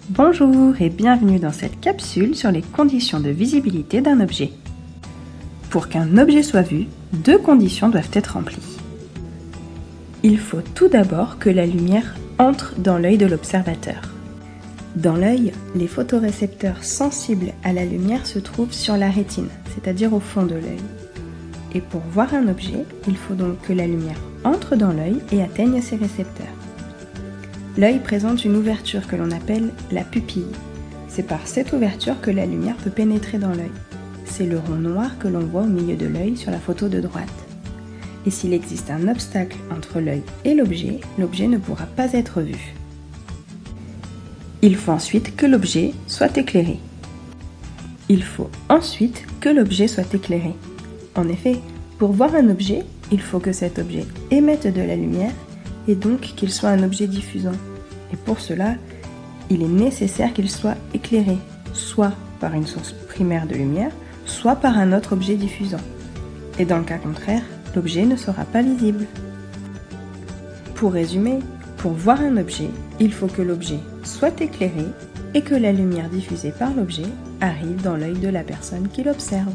Bonjour et bienvenue dans cette capsule sur les conditions de visibilité d'un objet. Pour qu'un objet soit vu, deux conditions doivent être remplies. Il faut tout d'abord que la lumière entre dans l'œil de l'observateur. Dans l'œil, les photorécepteurs sensibles à la lumière se trouvent sur la rétine, c'est-à-dire au fond de l'œil. Et pour voir un objet, il faut donc que la lumière entre dans l'œil et atteigne ces récepteurs. L'œil présente une ouverture que l'on appelle la pupille. C'est par cette ouverture que la lumière peut pénétrer dans l'œil. C'est le rond noir que l'on voit au milieu de l'œil sur la photo de droite. Et s'il existe un obstacle entre l'œil et l'objet ne pourra pas être vu. Il faut ensuite que l'objet soit éclairé. En effet, pour voir un objet, il faut que cet objet émette de la lumière et donc qu'il soit un objet diffusant. Et pour cela, il est nécessaire qu'il soit éclairé, soit par une source primaire de lumière, soit par un autre objet diffusant. Et dans le cas contraire, l'objet ne sera pas visible. Pour résumer, pour voir un objet, il faut que l'objet soit éclairé et que la lumière diffusée par l'objet arrive dans l'œil de la personne qui l'observe.